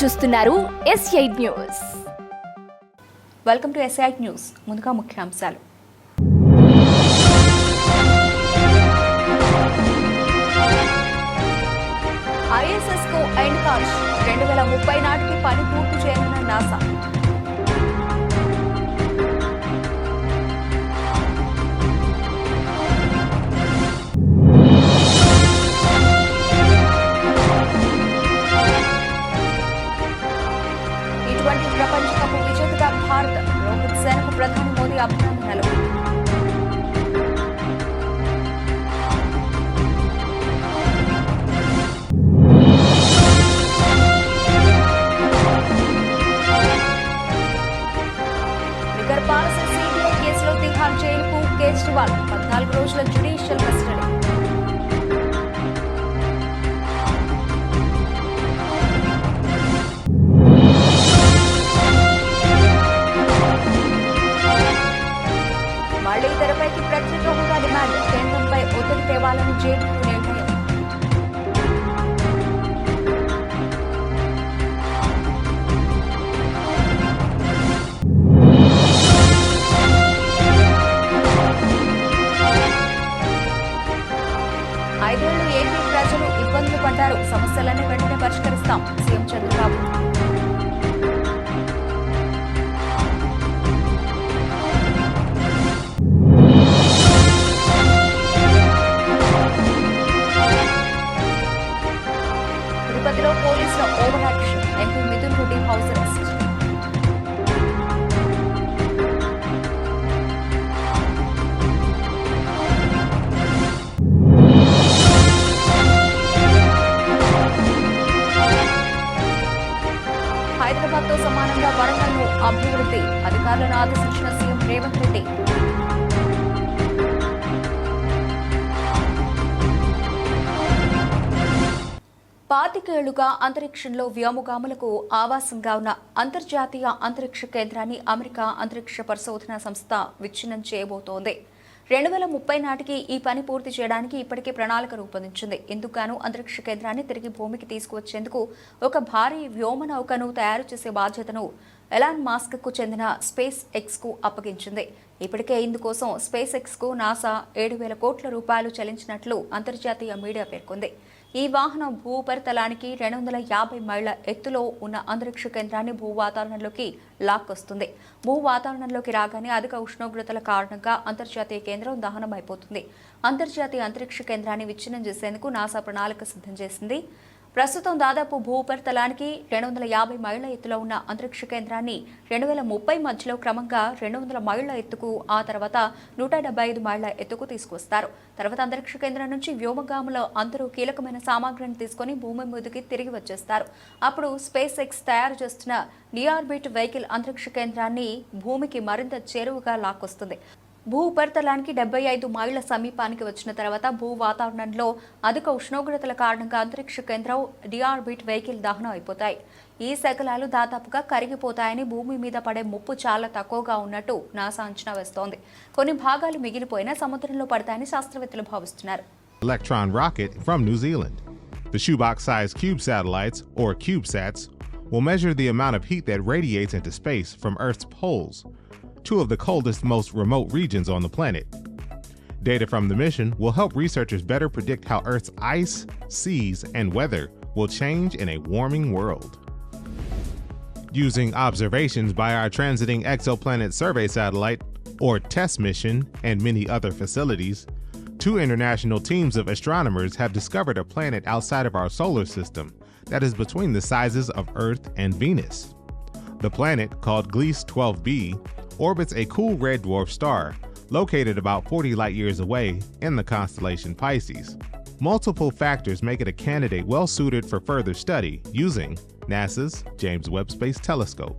చూస్తున్నారు S8 news. Welcome to S8 news. ముందుగా ముఖ్యాంశాలు. ISS కు ఎండ్ కార్డ్ 2030 నాటికి పని పూర్తి చేయనున్న నాసా. ప్రపంచ కప్ విజేతగా భారత్. రోహిత్ సేనకు ప్రధాని మోదీ అభినందనలు. లిక్కర్ పాలసీ సిబిఐ కేసులో తిహార్ జైలుకు కేజ్రీవాల్. 14 రోజుల జ్యుడిషియల్ కస్టడీ. మళ్లీ తెరపైకి ప్రత్యేక హోదా డిమాండ్. కేంద్రంపై ఒత్తిడి తేవాలని జేడీయూ నిర్ణయం. ఐదేళ్లు ఏపీ ప్రజలు ఇబ్బందులు పడ్డారు. సమస్యలన్నీ వెంటనే పరిష్కరిస్తాం. సీఎం చంద్రబాబు. తిరుపతిలో పోలీసుల over action. MP Mithun Reddy house arrest. Hyderabad తో సమానంగా వరంగల్ను అభివృద్ధి. అధికారులను ఆదేశించిన సీఎం రేవంత్ రెడ్డి. పాతికేళ్లుగా అంతరిక్షంలో వ్యోమగాములకు ఆవాసంగా ఉన్న అంతర్జాతీయ అంతరిక్ష కేంద్రాన్ని అమెరికా అంతరిక్ష పరిశోధనా సంస్థ విచ్ఛిన్నం చేయబోతోంది. 2030 నాటికి ఈ పని పూర్తి చేయడానికి ఇప్పటికే ప్రణాళిక రూపొందించింది. ఇందుకుగాను అంతరిక్ష కేంద్రాన్ని తిరిగి భూమికి తీసుకువచ్చేందుకు ఒక భారీ వ్యోమనౌకను తయారు చేసే బాధ్యతను ఎలాన్ మాస్క్ కు చెందిన స్పేస్ ఎక్స్ కు అప్పగించింది. ఇప్పటికే ఇందుకోసం స్పేస్ ఎక్స్ కు నాసా 7,000 కోట్ల రూపాయలు చెల్లించినట్లు అంతర్జాతీయ మీడియా పేర్కొంది. ఈ వాహనం భూపరితలానికి 250 మైళ్ల ఎత్తులో ఉన్న అంతరిక్ష కేంద్రాన్ని భూ వాతావరణంలోకి లాక్కొస్తుంది. భూ వాతావరణంలోకి రాగానే అధిక ఉష్ణోగ్రతల కారణంగా అంతర్జాతీయ కేంద్రం దహనం అయిపోతుంది. అంతర్జాతీయ అంతరిక్ష కేంద్రాన్ని విచ్ఛిన్నం చేసేందుకు నాసా ప్రణాళిక సిద్ధం చేసింది. ప్రస్తుతం దాదాపు భూపరితలానికి 250 మైళ్ల ఎత్తులో ఉన్న అంతరిక్ష కేంద్రాన్ని 2030 మధ్యలో క్రమంగా 200 మైళ్ల ఎత్తుకు, ఆ తర్వాత 175 మైళ్ల ఎత్తుకు తీసుకువస్తారు. తర్వాత అంతరిక్ష కేంద్రం నుంచి వ్యోమగాముల అందరూ కీలకమైన సామాగ్రిని తీసుకుని భూమి మీదకి తిరిగి వచ్చేస్తారు. అప్పుడు స్పేస్ ఎక్స్ తయారు చేస్తున్న డిఆర్బిట్ వెహికల్ అంతరిక్ష కేంద్రాన్ని భూమికి మరింత చేరువుగా లాక్కొస్తుంది. భూ ఉపరితలానికి 75 మైళ్ల సమీపానికి వచ్చిన తర్వాత భూ వాతావరణంలో అధిక ఉష్ణోగ్రతల కారణంగా అంతరిక్ష కేంద్రం డిఆర్బిట్ వెహికల్ దహనం అయిపోతాయి. ఈ శకలాలు దాదాపుగా కరిగిపోతాయని, భూమి మీద పడే ముప్పు చాలా తక్కువగా ఉన్నట్టు నాసా అంచనా వేస్తోంది. కొన్ని భాగాలు మిగిలిపోయినా సముద్రంలో పడతాయని శాస్త్రవేత్తలు భావిస్తున్నారు. Electron rocket from New Zealand. The shoebox-sized cube satellites, or CubeSats, will measure the amount of heat that radiates into space from Earth's poles, two of the coldest, most remote regions on the planet. Data from the mission will help researchers better predict how Earth's ice, seas, and weather will change in a warming world. Using observations by our Transiting Exoplanet Survey Satellite, or TESS mission, and many other facilities, 2 international teams of astronomers have discovered a planet outside of our solar system that is between the sizes of Earth and Venus. The planet, called Gliese 12b, orbits a cool red dwarf star located about 40 light years away in the constellation Pisces. Multiple factors make it a candidate well suited for further study using NASA's James Webb Space Telescope.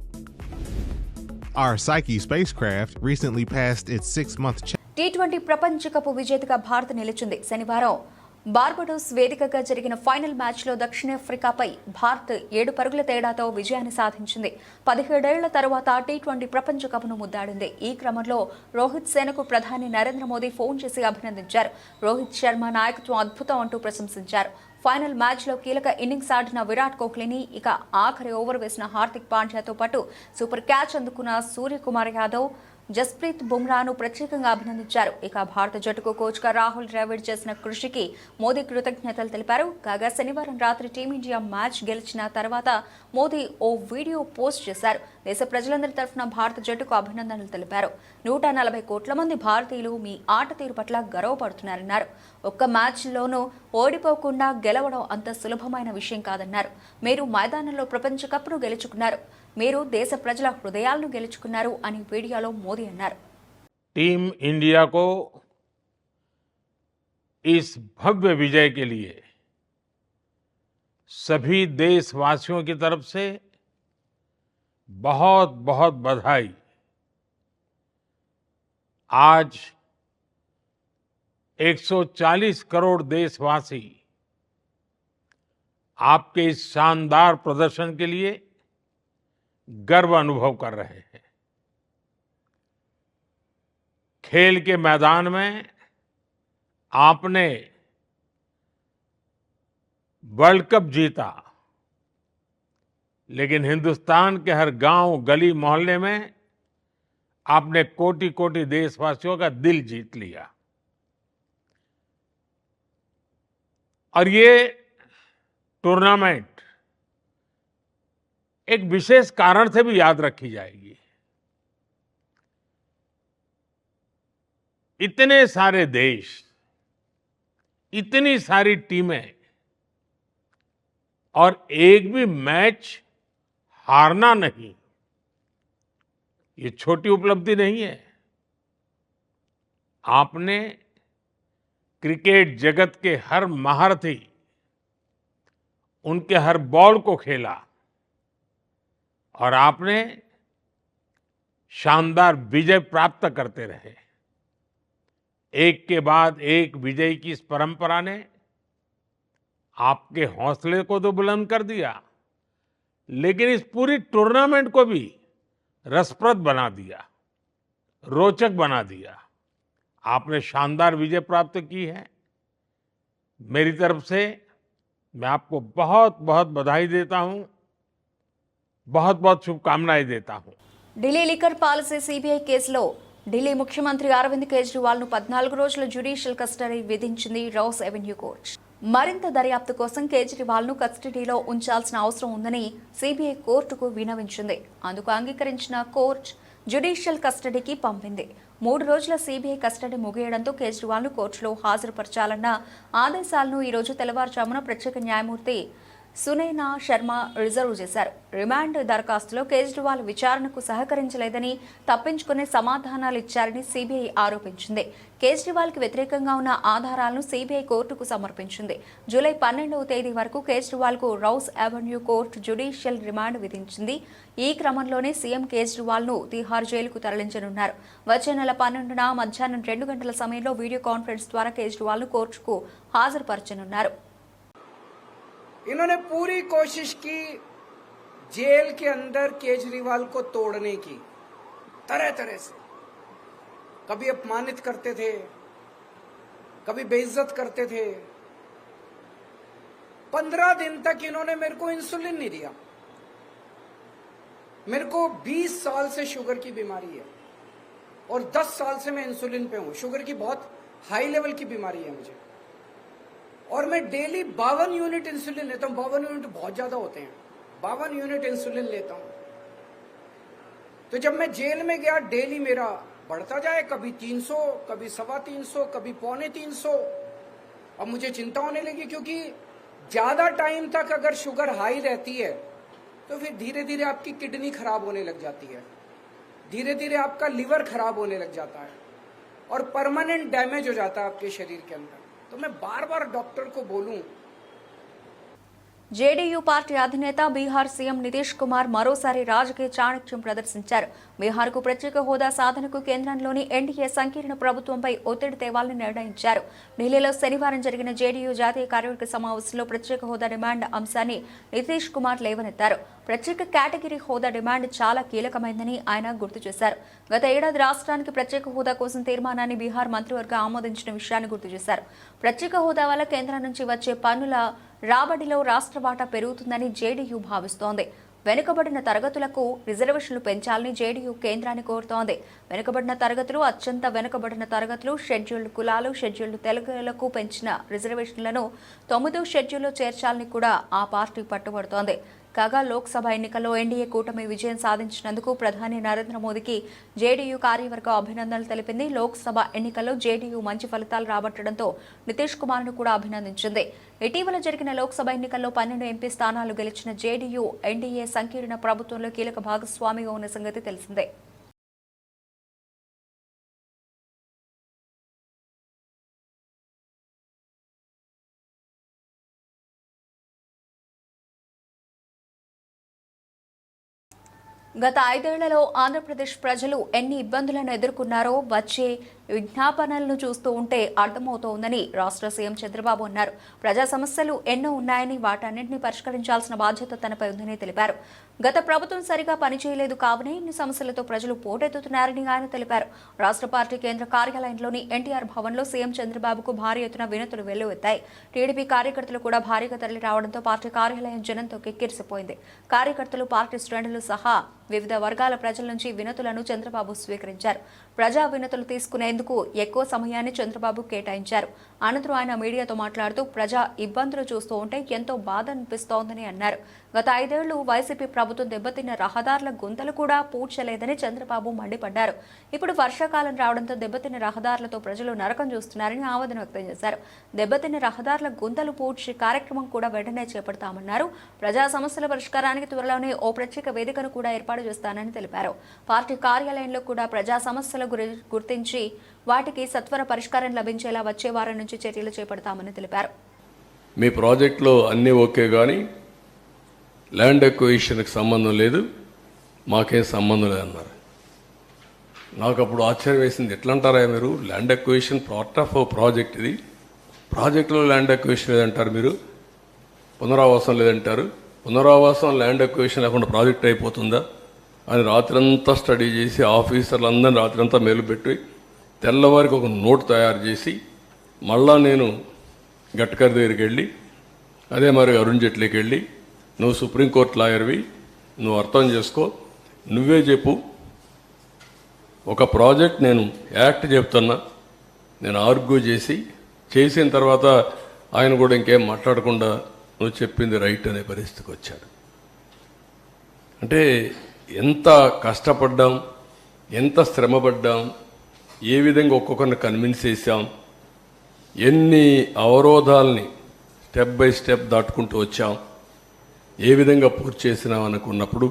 Our Psyche spacecraft recently passed its 6-month T20 ప్రపంచ cup విజేతగా భారత్ నిలిచింది. శనివారం Barbados వేదికగా జరిగిన final మ్యాచ్లో దక్షిణాఫ్రికాపై భారత్ 7 పరుగుల తేడాతో విజయాన్ని సాధించింది. 17 ఏళ్ల తర్వాత టీ20 ప్రపంచ కప్ను ముద్దాడింది. ఈ క్రమంలో రోహిత్ సేనకు ప్రధాని నరేంద్ర మోదీ ఫోన్ చేసి అభినందించారు. రోహిత్ శర్మ నాయకత్వం అద్భుతం అంటూ ప్రశంసించారు. ఫైనల్ మ్యాచ్లో కీలక ఇన్నింగ్స్ ఆడిన విరాట్ కోహ్లీని, ఇక ఆఖరి ఓవర్ వేసిన హార్దిక్ పాండ్యాతో పాటు సూపర్ క్యాచ్ అందుకున్న సూర్యకుమార్ యాదవ్, జస్ప్రీత్ బుమ్రాను ప్రత్యేకంగా అభినందించారు. ఇక భారత జట్టుకు కోచ్గా రాహుల్ ద్రావిడ్ చేసిన కృషికి మోదీ కృతజ్ఞతలు తెలిపారు. కాగా శనివారం రాత్రి టీమిండియా మ్యాచ్ గెలిచిన తర్వాత మోదీ ఓ వీడియో పోస్ట్ చేశారు. దేశ ప్రజలందరి తరఫున భారత జట్టుకు అభినందనలు తెలిపారు. 140 కోట్ల మంది భారతీయులు మీ ఆట తీరు పట్ల గర్వపడుతున్నారన్నారు. ఒక్క మ్యాచ్లోనూ ఓడిపోకుండా గెలవడం అంత సులభమైన విషయం కాదన్నారు. మీరు మైదానంలో ప్రపంచ కప్ను గెలుచుకున్నారు, మీరు దేశ ప్రజల హృదయాలను గెలుచుకున్నారు అని వీడియోలో మోదీ అన్నారు. टीम इंडिया को इस भव्य विजय के लिए सभी देशवासियों की तरफ से बहुत बहुत बधाई। आज 140 करोड़ देशवासी आपके इस शानदार प्रदर्शन के लिए गर्व अनुभव कर रहे हैं। खेल के मैदान में आपने वर्ल्ड कप जीता, लेकिन हिंदुस्तान के हर गांव, गली, मोहल्ले में आपने कोटि कोटि देशवासियों का दिल जीत लिया। और ये टूर्नामेंट एक विशेष कारण से भी याद रखी जाएगी। इतने सारे देश, इतनी सारी टीमें और एक भी मैच हारना नहीं, ये छोटी उपलब्धि नहीं है। आपने क्रिकेट जगत के हर महारथी, उनके हर बॉल को खेला और आपने शानदार विजय प्राप्त करते रहे। एक के बाद एक विजय की इस परंपरा ने आपके हौसले को तो बुलंद कर दिया, लेकिन इस पूरी टूर्नामेंट को भी रसप्रद बना दिया, रोचक बना दिया। आपने शानदार विजय प्राप्त की है। मेरी तरफ से मैं आपको बहुत बहुत बधाई देता हूं, बहुत बहुत शुभकामनाएं देता हूं। ఢిల్లీ లిక్కర్ పాలసీ సిబిఐ కేసులో ఢిల్లీ ముఖ్యమంత్రి అరవింద్ కేజ్రీవాల్ ను 14 రోజుల జ్యుడిషియల్ కస్టడీ విధించింది రౌస్ అవెన్యూ కోర్టు. మరింత దర్యాప్తు కోసం కేజ్రీవాల్ ను కస్టడీలో ఉంచాల్సిన అవసరం ఉందని సిబిఐ కోర్టుకు విన్నవించింది. అందుకు అంగీకరించిన కోర్టు జ్యుడిషియల్ కస్టడీకి పంపింది. 3 రోజుల సిబిఐ కస్టడీ ముగియడంతో కేజ్రీవాల్ ను కోర్టులో హాజరుపరచాలన్న ఆదేశాలను ఈ రోజు తెల్లవారుజామున ప్రత్యేక న్యాయమూర్తి సునైనా శర్మ రిజర్వ్ చేశారు. రిమాండ్ దరఖాస్తులో కేజ్రీవాల్ విచారణకు సహకరించలేదని, తప్పించుకునే సమాధానాలు ఇచ్చారని సిబిఐ ఆరోపించింది. కేజ్రీవాల్కి వ్యతిరేకంగా ఉన్న ఆధారాలను సిబిఐ కోర్టుకు సమర్పించింది. జూలై 12వ తేదీ వరకు కేజ్రీవాల్కు Rouse Avenue court judicial remand విధించింది. ఈ క్రమంలోనే సీఎం కేజ్రీవాల్ను తిహార్ జైలుకు తరలించనున్నారు. వచ్చే నెల 12న మధ్యాహ్నం 2 గంటల సమయంలో వీడియో కాన్ఫరెన్స్ ద్వారా కేజ్రీవాల్ను కోర్టుకు హాజరుపరచనున్నారు. इन्होंने पूरी कोशिश की जेल के अंदर केजरीवाल को तोड़ने की, तरह तरह से। कभी अपमानित करते थे, कभी बेइज्जत करते थे। 15 दिन तक इन्होंने मेरे को इंसुलिन नहीं दिया। मेरे को 20 साल से शुगर की बीमारी है और 10 साल से मैं इंसुलिन पे हूं। शुगर की बहुत हाई लेवल की बीमारी है मुझे, और मैं डेली 52 यूनिट इंसुलिन लेता हूं। 52 यूनिट बहुत ज्यादा होते हैं। 52 यूनिट इंसुलिन लेता हूं। तो जब मैं जेल में गया, डेली मेरा बढ़ता जाए, कभी 300, कभी 325, कभी 250। अब मुझे चिंता होने लगी, क्योंकि ज्यादा टाइम तक अगर शुगर हाई रहती है तो फिर धीरे धीरे आपकी किडनी खराब होने लग जाती है, धीरे धीरे आपका लिवर खराब होने लग जाता है और परमानेंट डैमेज हो जाता है आपके शरीर के अंदर। तो मैं बार बार डॉक्टर को बोलूं। జేడీయూ పార్టీ అధినేత బీహార్ సీఎం నితీష్ కుమార్ మరోసారి రాజకీయ చాణక్యం ప్రదర్శించారు. బీహార్కు ప్రత్యేక హోదా సాధనకు కేంద్రంలోని ఎన్డీఏ సంకీర్ణ ప్రభుత్వంపై ఒత్తిడి తేవాలని నిర్ణయించారు. ఢిల్లీలో శనివారం జరిగిన జేడీయూ జాతీయ కార్యవర్గ సమావేశంలో ప్రత్యేక హోదా డిమాండ్ అంశాన్ని నితీష్ కుమార్ లేవనెత్తారు. ప్రత్యేక కేటగిరీ హోదా డిమాండ్ చాలా కీలకమైందని ఆయన గుర్తు చేశారు. గత ఏడాది రాష్ట్రానికి ప్రత్యేక హోదా కోసం తీర్మానాన్ని బీహార్ మంత్రివర్గం ఆమోదించిన విషయాన్ని గుర్తు చేశారు. ప్రత్యేక హోదా వల్ల కేంద్రం నుంచి వచ్చే పన్నుల రాబడిలో రాష్ట్ర వాటా పెరుగుతుందని జేడీయూ భావిస్తోంది. వెనుకబడిన తరగతులకు రిజర్వేషన్లు పెంచాలని జేడీయూ కేంద్రాన్ని కోరుతోంది. వెనుకబడిన తరగతులు, అత్యంత వెనుకబడిన తరగతులు, షెడ్యూల్డ్ కులాలు, షెడ్యూల్డ్ తెగలకు పెంచిన రిజర్వేషన్లను 9వ షెడ్యూల్లో చేర్చాలని కూడా ఆ పార్టీ పట్టుబడుతోంది. కాగా లోక్సభ ఎన్నికల్లో ఎన్డీఏ కూటమి విజయం సాధించినందుకు ప్రధాని నరేంద్ర మోదీకి జేడీయూ కార్యవర్గం అభినందనలు తెలిపింది. లోక్సభ ఎన్నికల్లో జేడీయూ మంచి ఫలితాలు రాబట్టడంతో నితీష్ కుమార్ను కూడా అభినందించింది. ఇటీవల జరిగిన లోక్సభ ఎన్నికల్లో 12 ఎంపీ స్థానాలు గెలిచిన జేడీయూ ఎన్డీఏ సంకీర్ణ ప్రభుత్వంలో కీలక భాగస్వామిగా ఉన్న సంగతి తెలిసిందే. గత 5 ఏళ్లలో ఆంధ్రప్రదేశ్ ప్రజలు ఎన్ని ఇబ్బందులను ఎదుర్కొన్నారో వచ్చే విజ్ఞాపనలను చూస్తూ ఉంటే అర్థమవుతోందని రాష్ట్ర సీఎం చంద్రబాబు అన్నారు. ప్రజా సమస్యలు ఎన్నో ఉన్నాయని వాటన్నింటినీ పరిష్కరించాల్సిన బాధ్యత తనపై ఉందని తెలిపారు. గత ప్రభుత్వం సరిగా పనిచేయలేదు కావునే ఇన్ని సమస్యలతో ప్రజలు పోటెత్తుతున్నారని ఆయన తెలిపారు. రాష్ట్ర పార్టీ కేంద్ర కార్యాలయంలోని ఎన్టీఆర్ భవన్లో సీఎం చంద్రబాబుకు భారీ ఎత్తున వినతులు వెల్లువెత్తాయి. టీడీపీ కార్యకర్తలు కూడా భారీగా తరలి రావడంతో పార్టీ కార్యాలయం జనంతో కిక్కిరిసిపోయింది. కార్యకర్తలు, పార్టీ శ్రేణులు సహా వివిధ వర్గాల ప్రజల నుంచి వినతులను చంద్రబాబు స్వీకరించారు. ప్రజా వినతులు తీసుకునేందుకు ఎక్కువ సమయాన్ని చంద్రబాబు కేటాయించారు. అనంతరం ఆయన మీడియాతో మాట్లాడుతూ ప్రజా ఇబ్బందులు చూస్తూ ఉంటే ఎంతో బాధ అనిపిస్తోందని అన్నారు. గత 5 ఏళ్లు వైసీపీ ప్రభుత్వం దెబ్బతిన్న రహదారుల గుంతలు కూడా పూడ్చలేదని చంద్రబాబు మండిపడ్డారు. ఇప్పుడు వర్షాకాలం రావడంతో దెబ్బతిన్న రహదారులతో ప్రజలు నరకం చూస్తున్నారని ఆవేదన వ్యక్తం చేశారు. దెబ్బతిన్న రహదారుల గుంతలు పూడ్చే కార్యక్రమం కూడా వెంటనే చేపడతామన్నారు. ప్రజా సమస్యల పరిష్కారానికి త్వరలోనే ఓ ప్రత్యేక వేదికను కూడా ఏర్పాటు చేస్తానని తెలిపారు. పార్టీ కార్యాలయంలో కూడా ప్రజా సమస్యల గుర్తించి వాటికి సత్వర పరిష్కారం లభించేలా వచ్చే వారం నుంచి చర్యలు చేపడతామని తెలిపారు. మీ ప్రాజెక్టులో అన్నీ ఓకే, కానీ ల్యాండ్ ఎక్విజిషన్కి సంబంధం లేదు, మాకేం సంబంధం లేదన్నారు. నాకు అప్పుడు ఆశ్చర్యం వేసింది. ఎట్లా అంటారా మీరు? Land acquisition part of project, ఇది ప్రాజెక్టులో ల్యాండ్ ఎక్విజిషన్ లేదంటారు, మీరు పునరావాసం లేదంటారు. పునరావాసం ల్యాండ్ ఎక్విజిషన్ లేకుండా ప్రాజెక్ట్ అయిపోతుందా అని రాత్రంతా స్టడీ చేసి ఆఫీసర్లందరినీ రాత్రంతా మేలుపెట్టి తెల్లవారికి ఒక నోట్ తయారు చేసి మళ్ళా నేను గడ్కరీ దగ్గరికి వెళ్ళి, అదే మరి అరుణ్ జైట్లీకి వెళ్ళి, నువ్వు సుప్రీంకోర్టు లాయర్వి, నువ్వు అర్థం చేసుకో, నువ్వే చెప్పు, ఒక ప్రాజెక్ట్ నేను యాక్ట్ చెప్తున్నా, నేను ఆర్గ్యూ చేసిన తర్వాత ఆయన కూడా ఇంకేం మాట్లాడకుండా నువ్వు చెప్పింది రైట్ అనే పరిస్థితికి వచ్చాడు. అంటే ఎంత కష్టపడ్డాం, ఎంత శ్రమపడ్డాం, ఏ విధంగా ఒక్కొక్కరిని కన్విన్స్ చేశాం, ఎన్ని అవరోధాలని స్టెప్ బై స్టెప్ దాటుకుంటూ వచ్చాం, ఏ విధంగా పూర్తి చేసినాం అనుకున్నప్పుడు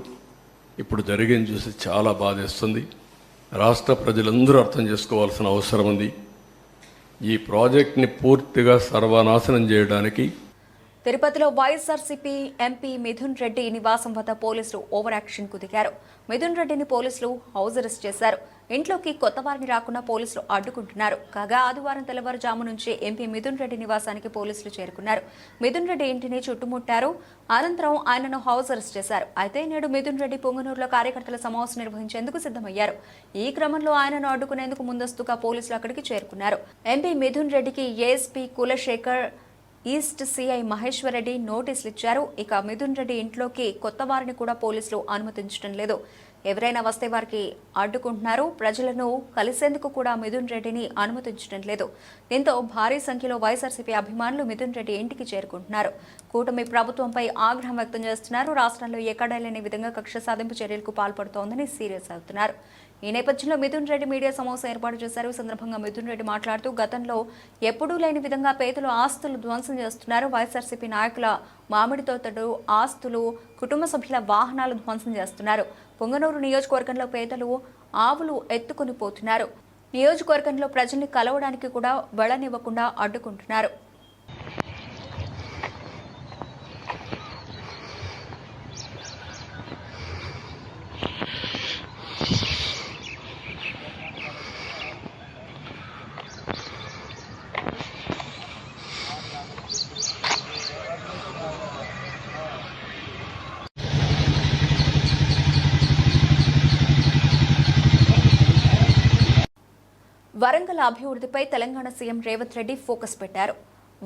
ఇప్పుడు జరిగింది చూసి చాలా బాధేస్తుంది. రాష్ట్ర ప్రజలందరూ అర్థం చేసుకోవాల్సిన అవసరం ఉంది. ఈ ప్రాజెక్ట్ని పూర్తిగా సర్వనాశనం చేయడానికి తిరుపతిలో వైఎస్ఆర్సీపీ ఎంపీ మిథున్ రెడ్డి నివాసం వద్ద పోలీసులు ఓవర్ యాక్షన్ కు దిగారు. మిథున్ రెడ్డిని పోలీసులు హౌస్ అరెస్ట్ చేశారు. ఇంట్లోకి కొత్త వారిని రాకుండా పోలీసులు అడ్డుకుంటున్నారు. కాగా ఆదివారం తెల్లవారుజాము నుంచి ఎంపీ మిథున్ రెడ్డి నివాసానికి పోలీసులు చేరుకున్నారు. మిథున్ రెడ్డి ఇంటిని చుట్టుముట్టారు. అనంతరం ఆయనను హౌస్ అరెస్ట్ చేశారు. అయితే నేడు మిథున్ రెడ్డి పొంగనూరులో కార్యకర్తల సమావేశం నిర్వహించేందుకు సిద్ధమయ్యారు. ఈ క్రమంలో ఆయనను అడ్డుకునేందుకు ముందస్తుగా పోలీసులు అక్కడికి చేరుకున్నారు. ఎంపీ మిథున్ రెడ్డికి ASP Kulasekhar, east CI Maheshwar Reddy నోటీసులు ఇచ్చారు. ఇక మిథున్ రెడ్డి ఇంట్లోకి కొత్త వారిని కూడా పోలీసులు అనుమతించడం లేదు. ఎవరైనా వస్తే వారికి అడ్డుకుంటున్నారు. ప్రజలను కలిసేందుకు కూడా మిథున్ రెడ్డిని అనుమతించడం లేదు. దీంతో భారీ సంఖ్యలో వైఎస్ఆర్సీపీ అభిమానులు మిథున్ రెడ్డి ఇంటికి చేరుకుంటున్నారు. కూటమి ప్రభుత్వంపై ఆగ్రహం వ్యక్తం చేస్తున్నారు. రాష్ట్రంలో ఎక్కడా లేని విధంగా కక్ష సాధింపు చర్యలకు పాల్పడుతోందని సీరియస్ అవుతున్నారు. ఈ నేపథ్యంలో మిథున్ రెడ్డి మీడియా సమావేశం ఏర్పాటు చేశారు. ఈ సందర్భంగా మిథున్ రెడ్డి మాట్లాడుతూ గతంలో ఎప్పుడూ లేని విధంగా పేదలు ఆస్తులు ధ్వంసం చేస్తున్నారు. వైఎస్ఆర్సీపీ నాయకుల మామిడి తోటలు, ఆస్తులు, కుటుంబ సభ్యుల వాహనాలు ధ్వంసం చేస్తున్నారు. పొంగనూరు నియోజకవర్గంలో పేదలు ఆవులు ఎత్తుకుని పోతున్నారు. నియోజకవర్గంలో ప్రజల్ని కలవడానికి కూడా వెళ్ళనివ్వకుండా అడ్డుకుంటున్నారు. వరంగల్ అభివృద్ధిపై తెలంగాణ సీఎం రేవంత్ రెడ్డి ఫోకస్ పెట్టారు.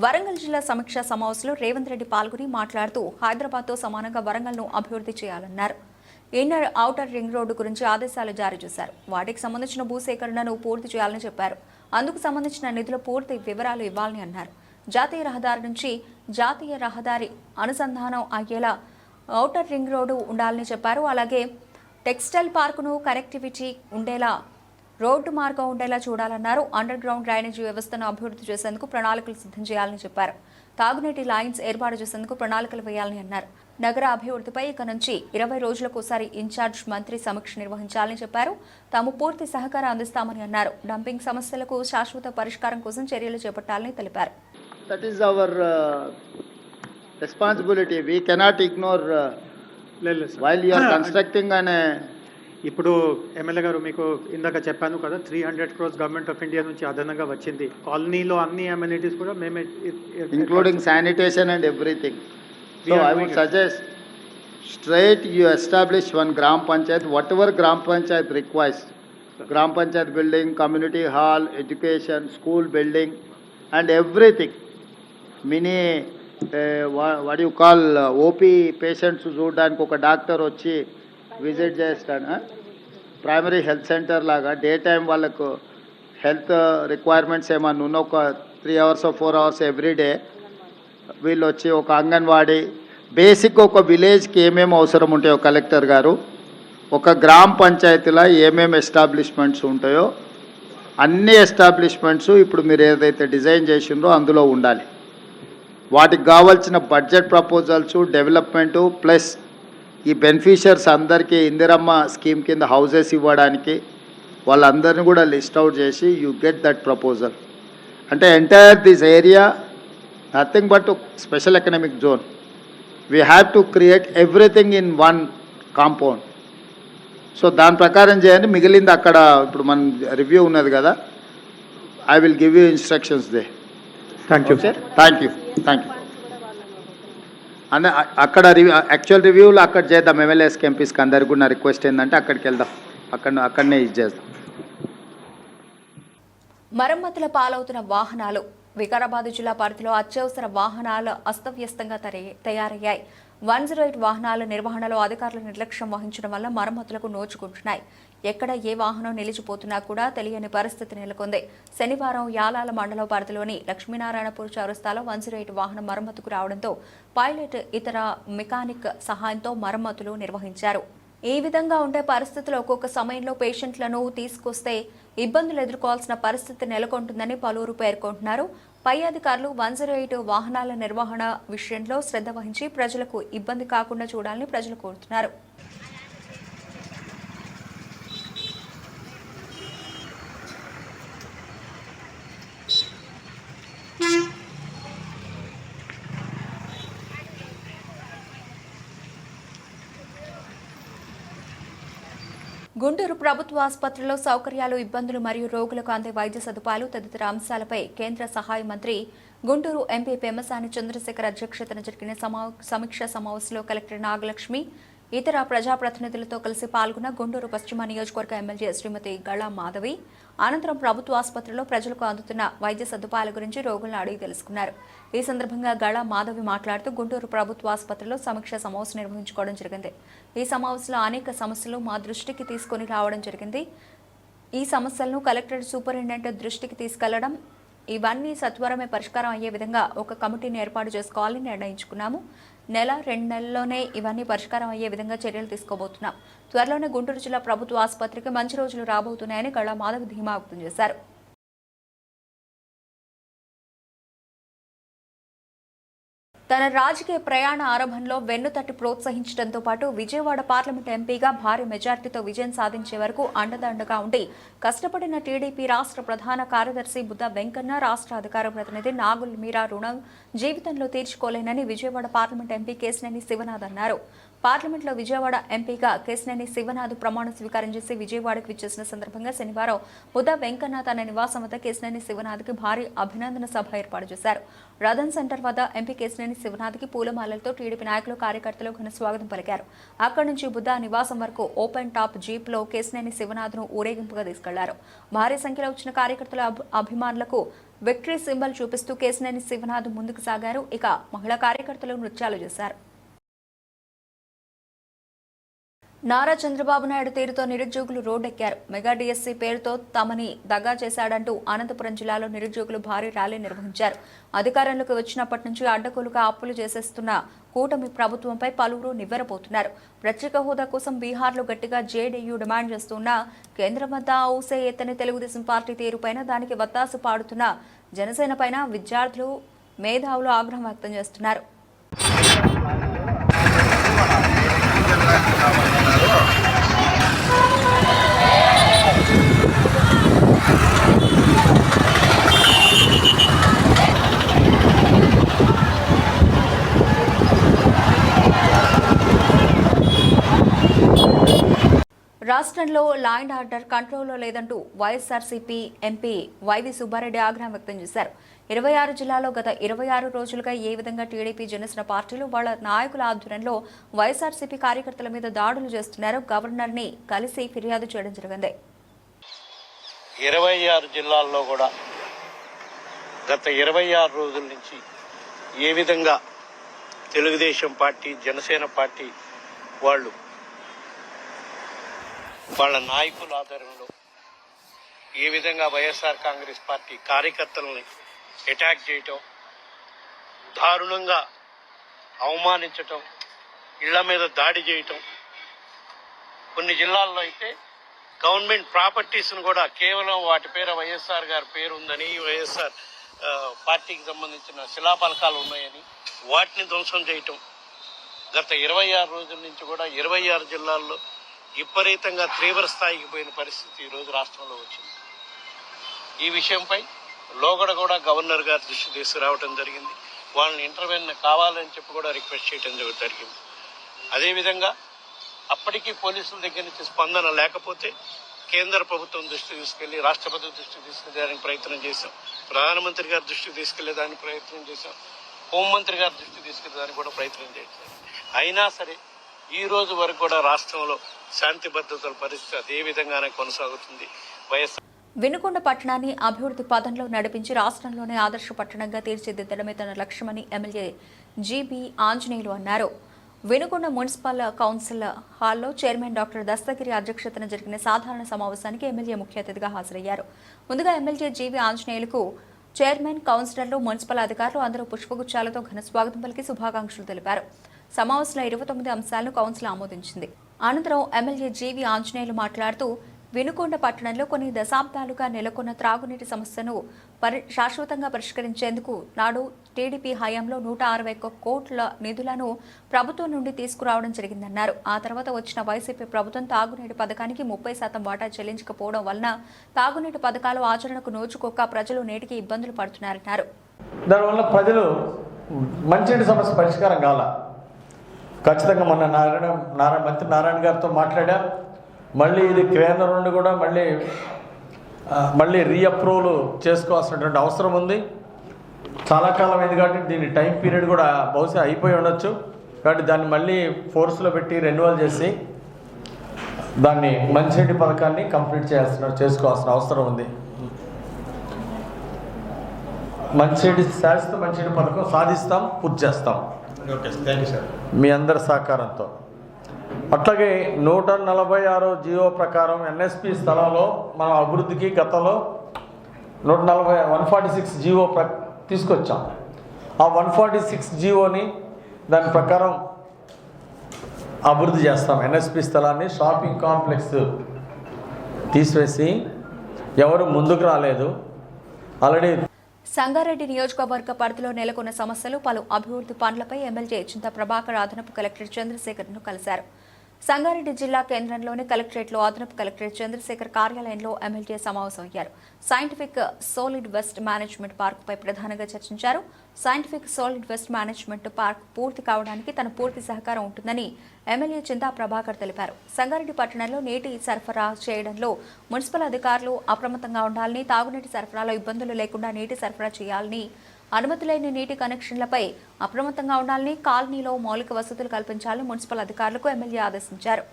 వరంగల్ జిల్లా సమీక్షా సమావేశంలో రేవంత్ రెడ్డి పాల్గొని మాట్లాడుతూ హైదరాబాద్తో సమానంగా వరంగల్ను అభివృద్ధి చేయాలన్నారు. ఇన్నర్ ఔటర్ రింగ్ రోడ్డు గురించి ఆదేశాలు జారీ చేశారు. వాటికి సంబంధించిన భూసేకరణను పూర్తి చేయాలని చెప్పారు. అందుకు సంబంధించిన నిధుల పూర్తి వివరాలు ఇవ్వాలని అన్నారు. జాతీయ రహదారి నుంచి జాతీయ రహదారి అనుసంధానం అయ్యేలా ఔటర్ రింగ్ రోడ్డు ఉండాలని చెప్పారు. అలాగే టెక్స్టైల్ పార్కును కనెక్టివిటీ ఉండేలా రోడ్డు మార్గం ఉండేలా చూడాలన్నారు. అండర్ గ్రౌండ్ డ్రైనేజీ వ్యవస్థను అభివృద్ధి చేసేందుకు ప్రణాళికలు సిద్ధం చేయాలని చెప్పారు. తాగునీటి లైన్స్ ఏర్పాటు చేసేందుకు ప్రణాళికలు వేయాలని అన్నారు. నగర అభివృద్ధిపై ఇక నుంచి 20 రోజులకోసారి ఇన్ఛార్జ్ మంత్రి సమీక్ష నిర్వహించాలని చెప్పారు. తాము పూర్తి సహకారం అందిస్తామని అన్నారు. డంపింగ్ సమస్యలకు శాశ్వత పరిష్కారం కోసం చర్యలు చేపట్టాలని తెలిపారు. That is our responsibility. We cannot ignore while you are constructing an ఇప్పుడు ఎమ్మెల్యే గారు మీకు ఇందాక చెప్పాను కదా 300 crores గవర్నమెంట్ ఆఫ్ ఇండియా నుంచి అదనంగా వచ్చింది. కాలనీలో అన్ని అమ్యూనిటీస్ కూడా మేమే including sanitation and everything. So I would suggest straight you establish one gram panchayat, whatever gram panchayat requires. Gram panchayat building, community hall, education, school building and everything. Mini what do you call OP patients చూడడానికి ఒక doctor వచ్చి visit చేస్తాను. Primary health centre లాగా day time వాళ్ళకు health requirements ఏమన్నా ఉన్న ఒక 3 hours or 4 hours everyday వీళ్ళు వచ్చి ఒక అంగన్వాడీ బేసిక్ ఒక విలేజ్కి ఏమేమి అవసరం ఉంటాయో కలెక్టర్ గారు ఒక గ్రామ పంచాయతీలో ఏమేమి ఎస్టాబ్లిష్మెంట్స్ ఉంటాయో అన్ని ఎస్టాబ్లిష్మెంట్స్ ఇప్పుడు మీరు ఏదైతే డిజైన్ చేసిండ్రో అందులో ఉండాలి. వాటికి కావాల్సిన బడ్జెట్ ప్రపోజల్స్ డెవలప్మెంటు ప్లస్ ఈ బెనిఫిషియర్స్ అందరికీ ఇందిరమ్మ స్కీమ్ కింద హౌసెస్ ఇవ్వడానికి వాళ్ళందరినీ కూడా లిస్ట్ అవుట్ చేసి యూ గెట్ దట్ ప్రపోజల్. అంటే entire this area nothing but special economic zone. We have to create everything in one compound. So దాని ప్రకారం చేయండి. మిగిలింది అక్కడ ఇప్పుడు మన రివ్యూ ఉన్నది కదా, I will give you instructions they. Thank you sir. Thank you. అన్న అక్కడ యాక్చువల్ రివ్యూలో అక్కడ చేద్దాం. ఎమ్మెల్యేస్కి ఎంపీస్కి అందరికి కూడా రిక్వెస్ట్ ఏంటంటే అక్కడికి వెళ్దాం, అక్కడనే ఇది చేద్దాం. మరమ్మతుల పాలవుతున్న వాహనాలు. వికారాబాద్ జిల్లా పరిధిలో అత్యవసర వాహనాలు అస్తవ్యస్తంగా తయారయ్యాయి. 108 వాహనాల నిర్వహణలో అధికారులు నిర్లక్ష్యం వహించడం వల్ల మరమ్మతులకు నోచుకుంటున్నాయి. ఎక్కడ ఏ వాహనం నిలిచిపోతున్నా కూడా తెలియని పరిస్థితి నెలకొంది. శనివారం యాలాల మండలం పరిధిలోని లక్ష్మీనారాయణపూర్ చౌరస్తాలో 108 వాహనం మరమ్మతుకు రావడంతో పైలట్ ఇతర మెకానిక్ సహాయంతో మరమ్మతులు నిర్వహించారు. ఈ విధంగా ఉండే పరిస్థితుల్లో ఒక్కొక్క సమయంలో పేషెంట్లను తీసుకొస్తే ఇబ్బందులు ఎదుర్కోవాల్సిన పరిస్థితి నెలకొంటుందని పలువురు పేర్కొంటున్నారు. పై అధికారులు 108 వాహనాల నిర్వహణ విషయంలో శ్రద్ధ వహించి ప్రజలకు ఇబ్బంది కాకుండా చూడాలని ప్రజలు కోరుతున్నారు. గుంటూరు ప్రభుత్వ ఆసుపత్రిలో సౌకర్యాలు, ఇబ్బందులు మరియు రోగులకు అందే వైద్య సదుపాయాలు తదితర అంశాలపై కేంద్ర సహాయ మంత్రి గుంటూరు ఎంపీ పెమ్మసాని చంద్రశేఖర్ అధ్యక్షతన జరిగిన సమీక్షా సమావేశంలో కలెక్టర్ నాగలక్ష్మి ఇతర ప్రజాప్రతినిధులతో కలిసి పాల్గొన్న గుంటూరు పశ్చిమ నియోజకవర్గ ఎమ్మెల్యే శ్రీమతి గళా మాధవి అనంతరం ప్రభుత్వ ఆసుపత్రిలో ప్రజలకు అందుతున్న వైద్య సదుపాయాల గురించి రోగులను అడిగి తెలుసుకున్నారు. ఈ సందర్భంగా గళా మాధవి మాట్లాడుతూ గుంటూరు ప్రభుత్వ ఆసుపత్రిలో సమీక్షా సమావేశం నిర్వహించుకోవడం జరిగింది. ఈ సమావేశంలో అనేక సమస్యలు మా దృష్టికి తీసుకొని రావడం జరిగింది. ఈ సమస్యలను కలెక్టర్ సూపరింటెండెంట్ దృష్టికి తీసుకెళ్లడం, ఇవన్నీ సత్వరమే పరిష్కారం అయ్యే విధంగా ఒక కమిటీని ఏర్పాటు చేసుకోవాలని నిర్ణయించుకున్నాము. 1-2 నెలల్లోనే ఇవన్నీ పరిష్కారం అయ్యే విధంగా చర్యలు తీసుకోబోతున్నాం. త్వరలోనే గుంటూరు జిల్లా ప్రభుత్వ ఆసుపత్రికి మంచి రోజులు రాబోతున్నాయని గళా మాధవ్ ధీమా వ్యక్తం చేశారు. తన రాజకీయ ప్రయాణ ఆరంభంలో వెన్నుతట్టి ప్రోత్సహించడంతో పాటు విజయవాడ పార్లమెంట్ ఎంపీగా భారీ మెజార్టీతో విజయం సాధించే వరకు అండదండగా ఉండి కష్టపడిన టీడీపీ రాష్ట్ర ప్రధాన కార్యదర్శి బుద్ధ వెంకన్న, రాష్ట్ర అధికార ప్రతినిధి నాగుల్ మీరా రుణం జీవితంలో తీర్చుకోలేనని విజయవాడ పార్లమెంట్ ఎంపీ కేశినేని శివనాథ్ అన్నారు. పార్లమెంట్లో విజయవాడ ఎంపీగా కేశినేని శివనాథ్ ప్రమాణ స్వీకారం చేసి విజయవాడకు విచ్చేసిన సందర్భంగా శనివారం బుద్ధ వెంకన్న తన నివాసం వద్ద కేశినేని శివనాథ్కి భారీ అభినందన సభ ఏర్పాటు చేశారు. రథన్ సెంటర్ వద్ద ఎంపీ కేశినేని శివనాథ్కి పూలమాలలతో టీడీపీ నాయకులు కార్యకర్తలు ఘన స్వాగతం పలికారు. అక్కడి నుంచి బుద్ధ నివాసం వరకు ఓపెన్ టాప్ జీప్లో కేశినేని శివనాథ్ను ఊరేగింపుగా తీసుకెళ్లారు. భారీ సంఖ్యలో వచ్చిన కార్యకర్తల అభిమానులకు విక్టరీ సింబల్ చూపిస్తూ కేశినేని శివనాథ్ ముందుకు సాగారు. ఇక మహిళా కార్యకర్తలు నృత్యాలు చేశారు. నారా చంద్రబాబు నాయుడు తీరుతో నిరుద్యోగులు రోడ్డెక్కారు. మెగా డిఎస్సీ పేరుతో తమని దగా చేశాడంటూ అనంతపురం జిల్లాలో నిరుద్యోగులు భారీ ర్యాలీ నిర్వహించారు. అధికారంలోకి వచ్చినప్పటి నుంచి అడ్డగోలుగా అప్పులు చేసేస్తున్న కూటమి ప్రభుత్వంపై పలువురు నివ్వెరపోతున్నారు. ప్రత్యేక హోదా కోసం బీహార్లో గట్టిగా జేడీయూ డిమాండ్ చేస్తున్న కేంద్రం వద్ద ఊసే ఎత్తని తెలుగుదేశం పార్టీ తీరుపైన దానికి వత్తాసు పాడుతున్న జనసేన పైన విద్యార్థులు మేధావులు ఆగ్రహం వ్యక్తం చేస్తున్నారు. రాష్ట్రంలో లా అండ్ ఆర్డర్ కంట్రోల్లో లేదంటూ వైఎస్ఆర్సీపీ ఎంపీ వైవి సుబ్బారెడ్డి ఆగ్రహం వ్యక్తం చేశారు. 26 జిల్లాల్లో గత 26 రోజులుగా ఏ విధంగా టీడీపీ జనసేన పార్టీలు వాళ్ల నాయకుల ఆధ్వర్యంలో వైఎస్ఆర్సీపీ కార్యకర్తల మీద దాడులు చేస్తున్నారో గవర్నర్ని కలిసి ఫిర్యాదు చేయడం జరిగింది. 26 జిల్లాల్లో కూడా గత 26 రోజుల నుంచి ఏ విధంగా తెలుగుదేశం పార్టీ జనసేన పార్టీ వాళ్ళు వాళ్ళ నాయకుల ఆధ్వర్యంలో ఏ విధంగా వైఎస్ఆర్ కాంగ్రెస్ పార్టీ కార్యకర్తలని అటాక్ చేయటం, దారుణంగా అవమానించటం, ఇళ్ల మీద దాడి చేయటం, కొన్ని జిల్లాల్లో అయితే గవర్నమెంట్ ప్రాపర్టీస్ను కూడా కేవలం వాటి పేర వైఎస్ఆర్ గారి పేరు ఉందని, వైఎస్ఆర్ పార్టీకి సంబంధించిన శిలాఫలకాలు ఉన్నాయని వాటిని ధ్వంసం చేయటం గత 26 రోజుల నుంచి కూడా 26 జిల్లాల్లో విపరీతంగా తీవ్ర స్థాయికి పోయిన పరిస్థితి ఈరోజు రాష్ట్రంలో వచ్చింది. ఈ విషయంపై లోగడ కూడా గవర్నర్ గారి దృష్టి తీసుకురావడం జరిగింది. వాళ్ళని ఇంటర్వ్యూన్ కావాలని చెప్పి కూడా రిక్వెస్ట్ చేయడం జరిగింది. అదేవిధంగా అప్పటికీ పోలీసుల దగ్గర నుంచి స్పందన లేకపోతే కేంద్ర ప్రభుత్వం దృష్టి తీసుకెళ్లి రాష్ట్రపతి దృష్టికి తీసుకెళ్ళడానికి ప్రయత్నం చేశాం, ప్రధానమంత్రి గారి దృష్టికి తీసుకెళ్లేదానికి ప్రయత్నం చేశాం, హోంమంత్రి గారి దృష్టికి తీసుకెళ్లేదానికి కూడా ప్రయత్నం చేశాం. అయినా సరే ఈ రోజు వరకు కూడా రాష్ట్రంలో శాంతి భద్రతల పరిస్థితి అదే విధంగానే కొనసాగుతుంది. వినుకొండ పట్టణాన్ని అభివృద్ధి పథంలో నడిపించి రాష్ట్రంలోనే ఆదర్శ పట్టణంగా తీర్చిదిద్దడమే తన లక్ష్యమని ఎమ్మెల్యే జీబీ ఆంజనేయులు అన్నారు. వినుకొండ మున్సిపల్ కౌన్సిల్ హాల్లో చైర్మన్ డాక్టర్ దస్తగిరి అధ్యక్షతన జరిగిన సాధారణ సమావేశానికి ఎమ్మెల్యే ముఖ్య అతిథిగా హాజరయ్యారు. ముందుగా ఎమ్మెల్యే జీబీ ఆంజనేయులకు చైర్మన్, కౌన్సిలర్లు, మున్సిపల్ అధికారులు అందరూ పుష్పగుచ్చాలతో ఘన స్వాగతం పలికి శుభాకాంక్షలు తెలిపారు. సమావేశంలో 29 అంశాలను కౌన్సిల్ ఆమోదించింది. అనంతరం ఎమ్మెల్యే జీవీ ఆంజనేయులు మాట్లాడుతూ వినుకొండ పట్టణంలో కొన్ని దశాబ్దాలుగా నెలకొన్న త్రాగునీటి సమస్యను శాశ్వతంగా పరిష్కరించేందుకు నాడు టీడీపీ హయాంలో 161 కోట్ల నిధులను ప్రభుత్వం నుండి తీసుకురావడం జరిగిందన్నారు. ఆ తర్వాత వచ్చిన వైసీపీ ప్రభుత్వం తాగునీటి పథకానికి 30% వాటా చెల్లించకపోవడం వలన తాగునీటి పథకాలు ఆచరణకు నోచుకోక ప్రజలు నేటికి ఇబ్బందులు పడుతున్నారన్నారు. దానివల్ల ప్రజలు మంచినీటి సమస్య పరిష్కారం కావాల. ఖచ్చితంగా మొన్న మంత్రి నారాయణ గారితో మాట్లాడా. మళ్ళీ ఇది కేంద్రం నుండి కూడా మళ్ళీ రీఅప్రూవల్ చేసుకోవాల్సినటువంటి అవసరం ఉంది. చాలా కాలం అయింది కాబట్టి దీని టైం పీరియడ్ కూడా బహుశా అయిపోయి ఉండొచ్చు. కాబట్టి దాన్ని మళ్ళీ ఫోర్స్లో పెట్టి రెన్యువల్ చేసి దాన్ని మంచినీటి పథకాన్ని కంప్లీట్ చేసుకోవాల్సిన అవసరం ఉంది. శాశ్వత మంచినీటి పథకం సాధిస్తాం, పూర్తి చేస్తాం. ఓకే, థ్యాంక్ యూ సార్, మీ అందరి సహకారంతో. అట్లాగే 146 జియో ప్రకారం ఎన్ఎస్పి స్థలంలో మనం అభివృద్ధికి గతంలో 146 జియో తీసుకొచ్చాం. ఆ 146 జియోని దాని ప్రకారం అభివృద్ధి చేస్తాం. ఎన్ఎస్పి స్థలాన్ని షాపింగ్ కాంప్లెక్స్ తీసివేసి ఎవరు ముందుకు రాలేదు. ఆల్రెడీ సంగారెడ్డి నియోజకవర్గ పరిధిలో నెలకొన్న సమస్యలు, పలు అభివృద్ధి పనులపై ఎమ్మెల్యే చింత ప్రభాకర్ అదనపు కలెక్టర్ చంద్రశేఖర్ను కలిశారు. సంగారెడ్డి జిల్లా కేంద్రంలోని కలెక్టరేట్లో అదనపు కలెక్టరేట్ చంద్రశేఖర్ కార్యాలయంలో ఎమ్మెల్యే సమావేశమయ్యారు. సైంటిఫిక్ సాలిడ్ వేస్ట్ మేనేజ్మెంట్ పార్కుపై ప్రధానంగా చర్చించారు. Scientific solid waste management park పూర్తి కావడానికి తన పూర్తి సహకారం ఉంటుందని ఎమ్మెల్యే చింతా ప్రభాకర్ తెలిపారు. సంగారెడ్డి పట్టణంలో నీటి సరఫరా చేయడంలో మున్సిపల్ అధికారులు అప్రమత్తంగా ఉండాలని, తాగునీటి సరఫరాలో ఇబ్బందులు లేకుండా నీటి సరఫరా చేయాలని, అనుమతి లేని నీటి కనెక్షన్లపై అప్రమత్తంగా ఉండాలని, కాలనీలో మౌలిక వసతులు కల్పించాలని మున్సిపల్ అధికారులకు ఎమ్మెల్యే ఆదేశించారు.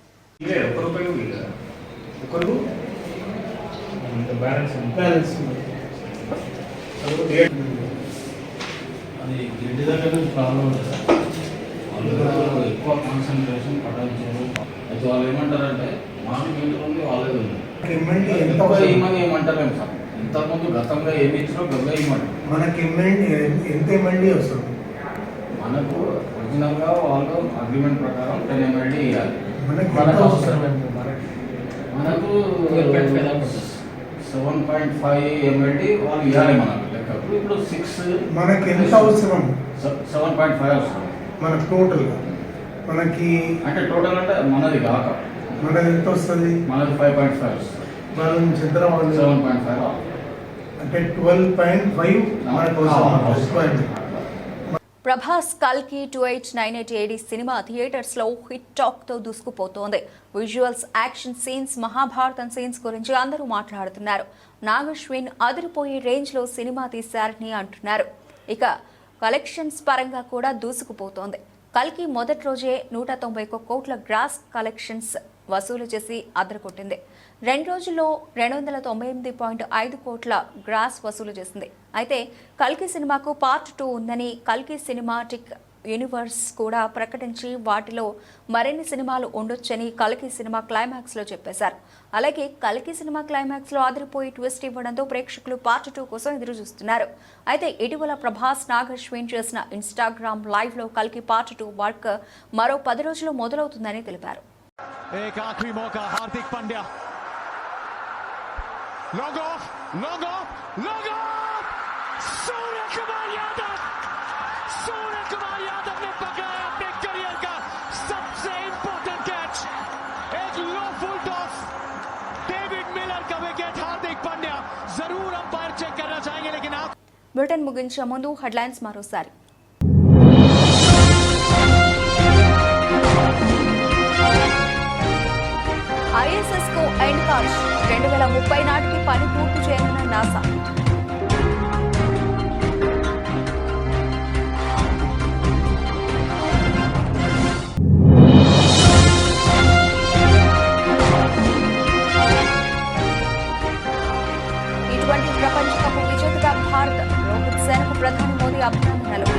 ఎక్కువ కాన్సన్ట్రేషన్ పట్టించారు. అయితే వాళ్ళు ఏమంటారంటే మాకు ఇంటి వాళ్ళది ఉంది ఏమంటారేమో సార్, ఇంతకుముందు గతంలో ఏమి ఇచ్చినా గతంలో ఇవ్వమంటారు. మనకి ఎంత ఎంఎల్డీ వస్తుంది? మనకు ఒరిజినల్గా వాళ్ళు అగ్రిమెంట్ ప్రకారం 10 ఎంఎల్డీ ఇవ్వాలి. మనకు అవసరం మనకు 7.5 ఎంఎల్డీ వాళ్ళు ఇవ్వాలి మనకు లెక్కప్పుడు. ఇప్పుడు 6 మనకి ఎంత అవసరం? 7.5 అవసరం మనకు టోటల్గా. మనకి అంటే టోటల్ అంటే మనది కాక మనది ఎంత వస్తుంది? మనది 5.5 వస్తుంది. మనం చిత్ర 7.5 అంటే 12.5 మనకు అవసరం. ప్రభాస్ కల్కి 2898 AD సినిమా థియేటర్స్ లో హిట్ టాక్ తో దూసుకుపోతోంది. Visuals, action scenes, Mahabharatam scenes గురించి అందరూ మాట్లాడుతున్నారు. నాగశ్విన్ అదిరిపోయే రేంజ్ లో సినిమా తీశారని అంటున్నారు. ఇక కలెక్షన్స్ పరంగా కూడా దూసుకుపోతోంది. కల్కి మొదటి రోజే 191 కోట్ల గ్రాస్ కలెక్షన్స్ వసూలు చేసి అదరకొట్టింది. 2 రోజుల్లో 298.5 కోట్ల గ్రాస్ వసూలు చేసింది. అయితే కల్కి సినిమాకు పార్ట్ 2 ఉందని కల్కి సినిమాటిక్ యూనివర్స్ కూడా ప్రకటించి వాటిలో మరిన్ని సినిమాలు ఉండొచ్చని కల్కి సినిమా క్లైమాక్స్లో చెప్పేశారు. అలాగే కల్కి సినిమా క్లైమాక్స్లో అదిరిపోయి ట్విస్ట్ ఇవ్వడంతో ప్రేక్షకులు పార్ట్ 2 కోసం ఎదురు చూస్తున్నారు. అయితే ఇటీవల ప్రభాస్, నాగశ్విన్ చేసిన ఇన్స్టాగ్రామ్ లైవ్లో కల్కి పార్ట్ 2 వర్క్ మరో 10 రోజుల్లో మొదలవుతుందని తెలిపారు. బులెటిన్ ముగించే ముందు హెడ్లైన్స్ మరోసారి. ఐఎస్ఎస్ కు ఎండ్ కార్డ్ 2030 నాటికి పని పూర్తి చేయనున్న నాసా. T20 ప్రపంచ కప్ విజేతగా భారత్. రోహిత్ సేనకు ప్రధాని మోదీ అభినందనలు.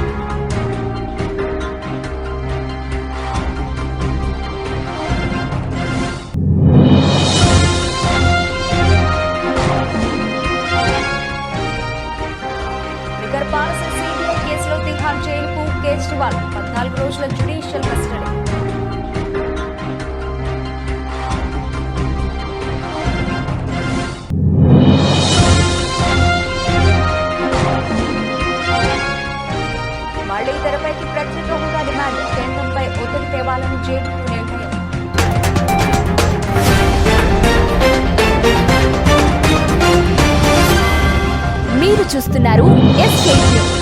సిబిఐ కేసులో తిహార్ జైలుకు కేజ్రీవాల్ 14 రోజుల జ్యుడిషియల్ కస్టడీ. మళ్లీ తెరపైకి ప్రత్యేక హోదా డిమాండ్. కేంద్రంపై ఒత్తిడి తేవాలని జేడీయూ నిర్ణయం. మీరు చూస్తున్నారు SK న్యూస్.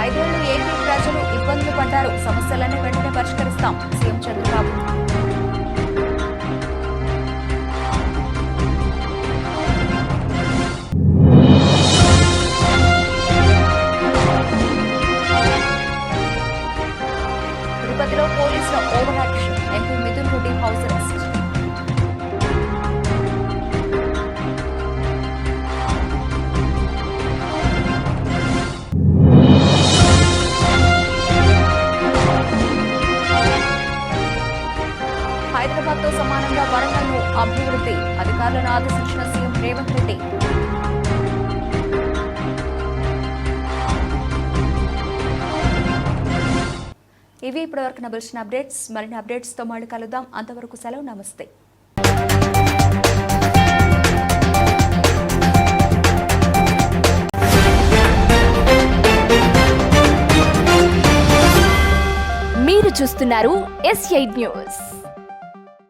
5 ఏళ్లు ఏపీ ప్రజలు ఇబ్బందులు పడ్డారు. సమస్యలన్నీ వెంటనే పరిష్కరిస్తాం. సీఎం చంద్రబాబు. తిరుపతిలో పోలీసుల over action. MP Mithun Reddy house arrest. హైదరాబాద్తో సమానంగా వరంగల్ను అభివృద్ధి. అధికారులను ఆదేశించిన సీఎం రేవంత్ రెడ్డి. ఇవి ఇప్పటివరకు నబిల్సిన అప్డేట్స్. మరిన్ని అప్డేట్స్తో మళ్ళీ కలుద్దాం. అంతవరకు సెలవు. నమస్తే. చూస్తున్నారు S8 న్యూస్.